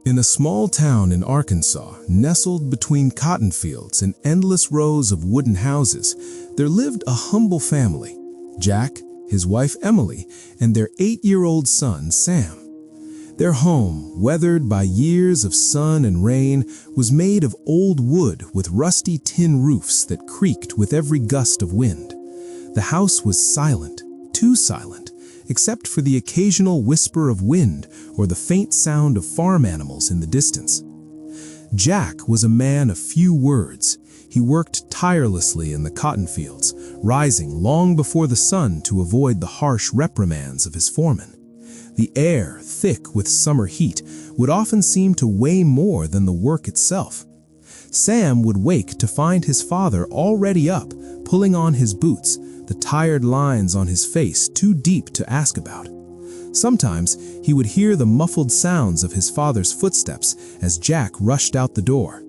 In a small town in Arkansas, nestled between cotton fields and endless rows of wooden houses, there lived a humble family: Jack, his wife Emily, and their 8-year-old son Sam. Their home, weathered by years of sun and rain, was made of old wood with rusty tin roofs that creaked with every gust of wind. The house was silent, too silent, except for the occasional whisper of wind or the faint sound of farm animals in the distance. Jack was a man of few words. He worked tirelessly in the cotton fields, rising long before the sun to avoid the harsh reprimands of his foreman. The air, thick with summer heat, would often seem to weigh more than the work itself. Sam would wake to find his father already up, pulling on his boots, the tired lines on his face too deep to ask about. Sometimes he would hear the muffled sounds of his father's footsteps as Jack rushed out the door.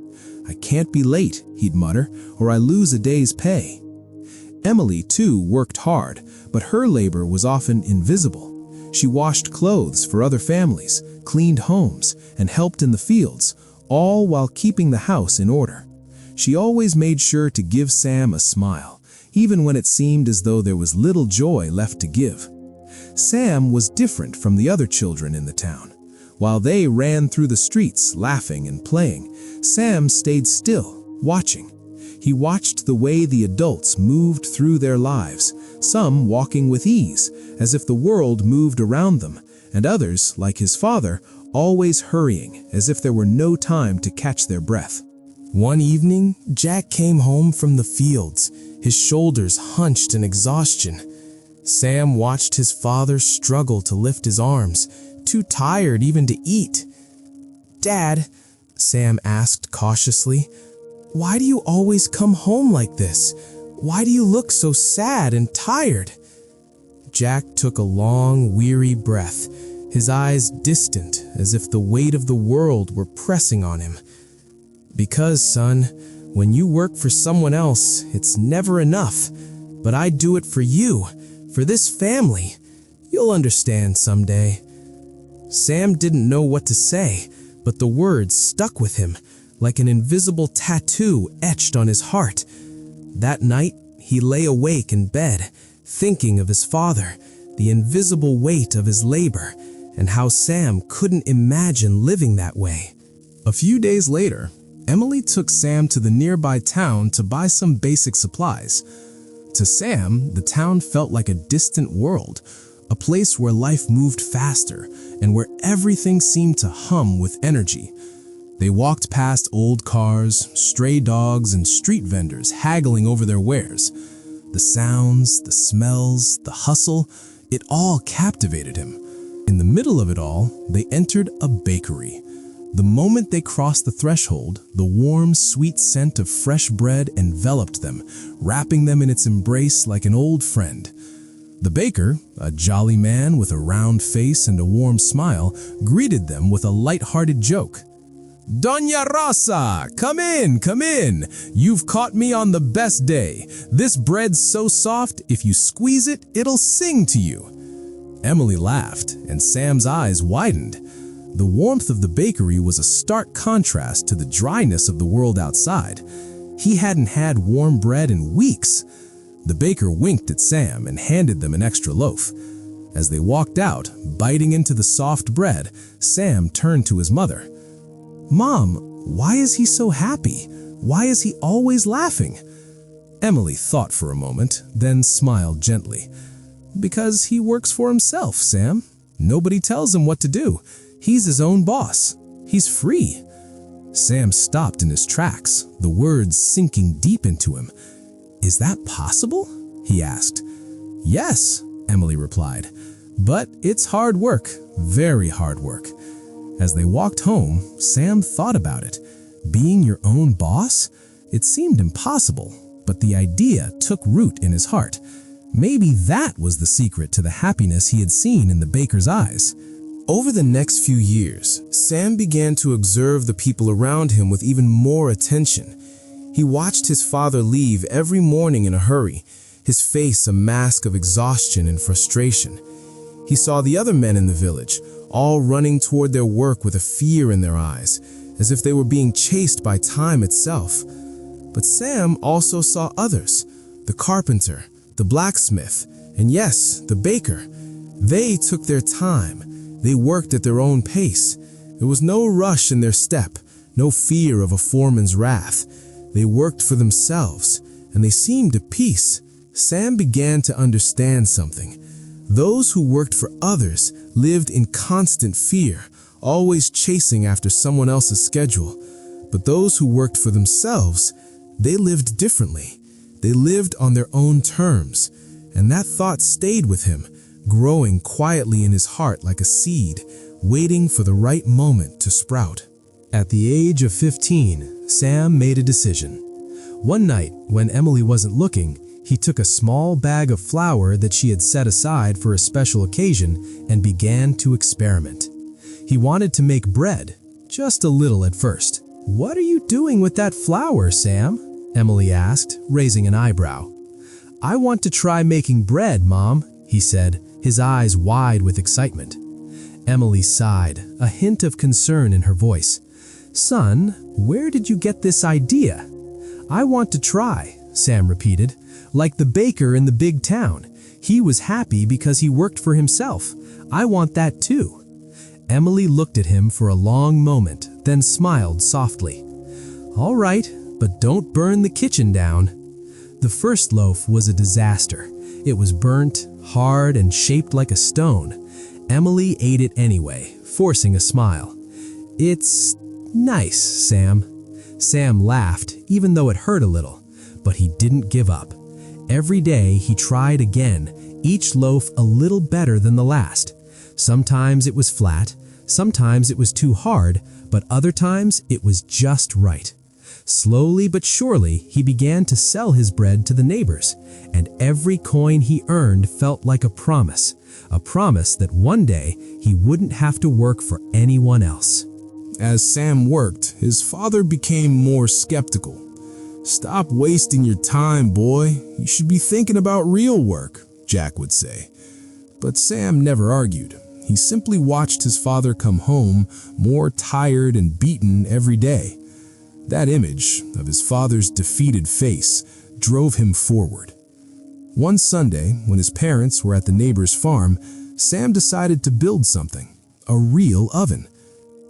"I can't be late," he'd mutter, "or I lose a day's pay." Emily, too, worked hard, but her labor was often invisible. She washed clothes for other families, cleaned homes, and helped in the fields, all while keeping the house in order. She always made sure to give Sam a smile, even when it seemed as though there was little joy left to give. Sam was different from the other children in the town. While they ran through the streets, laughing and playing, Sam stayed still, watching. He watched the way the adults moved through their lives, some walking with ease, as if the world moved around them, and others, like his father, always hurrying, as if there were no time to catch their breath. One evening, Jack came home from the fields, his shoulders hunched in exhaustion. Sam watched his father struggle to lift his arms, too tired even to eat. "Dad," Sam asked cautiously, "why do you always come home like this? Why do you look so sad and tired?" Jack took a long, weary breath, his eyes distant as if the weight of the world were pressing on him. "Because, son, when you work for someone else, it's never enough. But I do it for you, for this family. You'll understand someday." Sam didn't know what to say, but the words stuck with him, like an invisible tattoo etched on his heart. That night, he lay awake in bed, thinking of his father, the invisible weight of his labor, and how Sam couldn't imagine living that way. A few days later, Emily took Sam to the nearby town to buy some basic supplies. To Sam, the town felt like a distant world, a place where life moved faster and where everything seemed to hum with energy. They walked past old cars, stray dogs, and street vendors haggling over their wares. The sounds, the smells, the hustle, it all captivated him. In the middle of it all, they entered a bakery. The moment they crossed the threshold, the warm, sweet scent of fresh bread enveloped them, wrapping them in its embrace like an old friend. The baker, a jolly man with a round face and a warm smile, greeted them with a light-hearted joke. "Doña Rosa, come in, come in. You've caught me on the best day. This bread's so soft, if you squeeze it, it'll sing to you." Emily laughed, and Sam's eyes widened. The warmth of the bakery was a stark contrast to the dryness of the world outside. He hadn't had warm bread in weeks. The baker winked at Sam and handed them an extra loaf. As they walked out, biting into the soft bread, Sam turned to his mother. "Mom, why is he so happy? Why is he always laughing?" Emily thought for a moment, then smiled gently. "Because he works for himself, Sam. Nobody tells him what to do. He's his own boss. He's free." Sam stopped in his tracks, the words sinking deep into him. "Is that possible?" he asked. "Yes," Emily replied. "But it's hard work, very hard work." As they walked home, Sam thought about it. Being your own boss? It seemed impossible, but the idea took root in his heart. Maybe that was the secret to the happiness he had seen in the baker's eyes. Over the next few years, Sam began to observe the people around him with even more attention. He watched his father leave every morning in a hurry, his face a mask of exhaustion and frustration. He saw the other men in the village, all running toward their work with a fear in their eyes, as if they were being chased by time itself. But Sam also saw others, the carpenter, the blacksmith, and yes, the baker. They took their time. They worked at their own pace. There was no rush in their step, no fear of a foreman's wrath. They worked for themselves, and they seemed at peace. Sam began to understand something. Those who worked for others lived in constant fear, always chasing after someone else's schedule. But those who worked for themselves, they lived differently. They lived on their own terms, and that thought stayed with him, growing quietly in his heart like a seed, waiting for the right moment to sprout. At the age of 15, Sam made a decision. One night, when Emily wasn't looking, he took a small bag of flour that she had set aside for a special occasion and began to experiment. He wanted to make bread, just a little at first. "What are you doing with that flour, Sam?" Emily asked, raising an eyebrow. "I want to try making bread, Mom," he said, his eyes wide with excitement. Emily sighed, a hint of concern in her voice. "Son, where did you get this idea?" "I want to try," Sam repeated. "Like the baker in the big town. He was happy because he worked for himself. I want that too." Emily looked at him for a long moment, then smiled softly. "All right, but don't burn the kitchen down." The first loaf was a disaster. It was burnt, hard, and shaped like a stone. Emily ate it anyway, forcing a smile. "It's nice, Sam." Sam laughed, even though it hurt a little, but he didn't give up. Every day he tried again, each loaf a little better than the last. Sometimes it was flat, sometimes it was too hard, but other times it was just right. Slowly but surely, he began to sell his bread to the neighbors, and every coin he earned felt like a promise that one day he wouldn't have to work for anyone else. As Sam worked, his father became more skeptical. "Stop wasting your time, boy. You should be thinking about real work," Jack would say. But Sam never argued. He simply watched his father come home more tired and beaten every day. That image of his father's defeated face drove him forward. One Sunday, when his parents were at the neighbor's farm, Sam decided to build something, a real oven.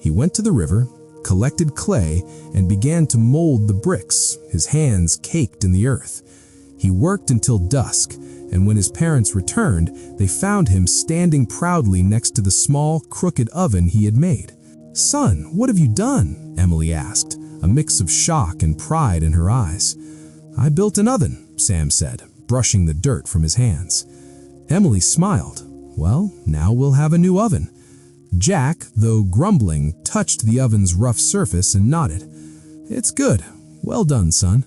He went to the river, collected clay, and began to mold the bricks, his hands caked in the earth. He worked until dusk, and when his parents returned, they found him standing proudly next to the small, crooked oven he had made. "Son, what have you done?" Emily asked, a mix of shock and pride in her eyes. "I built an oven," Sam said, brushing the dirt from his hands. Emily smiled. "Well, now we'll have a new oven." Jack, though grumbling, touched the oven's rough surface and nodded. "It's good. Well done, son."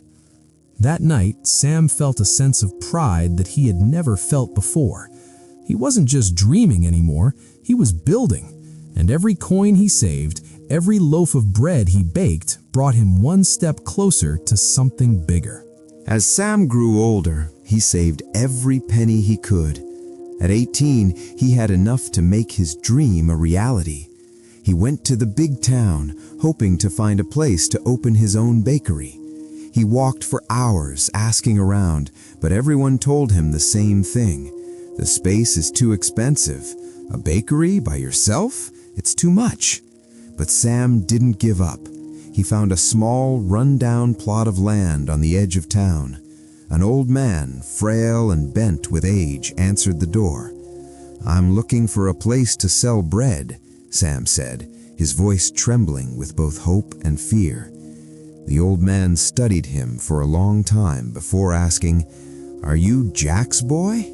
That night, Sam felt a sense of pride that he had never felt before. He wasn't just dreaming anymore, he was building. And every coin he saved, every loaf of bread he baked, brought him one step closer to something bigger. As Sam grew older, he saved every penny he could. At 18, he had enough to make his dream a reality. He went to the big town, hoping to find a place to open his own bakery. He walked for hours asking around, but everyone told him the same thing. "The space is too expensive. A bakery by yourself? It's too much." But Sam didn't give up. He found a small, run-down plot of land on the edge of town. An old man, frail and bent with age, answered the door. "I'm looking for a place to sell bread," Sam said, his voice trembling with both hope and fear. The old man studied him for a long time before asking, "Are you Jack's boy?"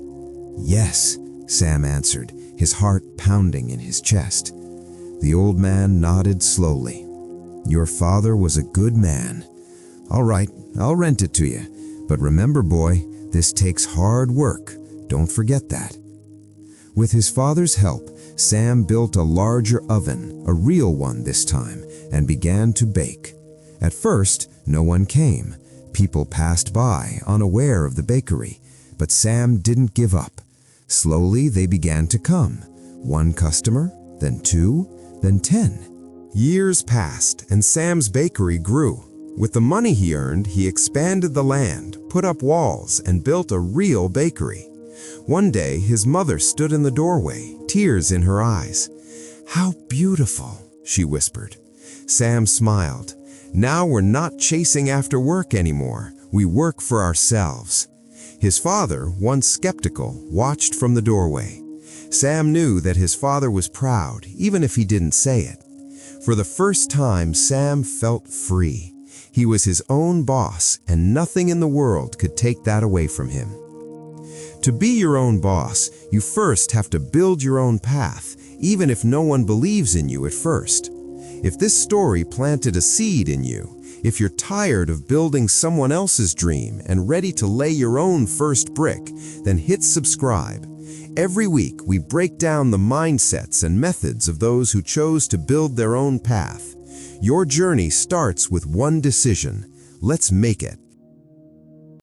"Yes," Sam answered, his heart pounding in his chest. The old man nodded slowly. "Your father was a good man. All right, I'll rent it to you. But remember, boy, this takes hard work. Don't forget that." With his father's help, Sam built a larger oven, a real one this time, and began to bake. At first, no one came. People passed by, unaware of the bakery. But Sam didn't give up. Slowly, they began to come. One customer, then 2, then 10. Years passed, and Sam's bakery grew. With the money he earned, he expanded the land, put up walls, and built a real bakery. One day, his mother stood in the doorway, tears in her eyes. "How beautiful," she whispered. Sam smiled. "Now we're not chasing after work anymore. We work for ourselves." His father, once skeptical, watched from the doorway. Sam knew that his father was proud, even if he didn't say it. For the first time, Sam felt free. He was his own boss, and nothing in the world could take that away from him. To be your own boss, you first have to build your own path, even if no one believes in you at first. If this story planted a seed in you, if you're tired of building someone else's dream and ready to lay your own first brick, then hit subscribe. Every week, we break down the mindsets and methods of those who chose to build their own path. Your journey starts with one decision. Let's make it.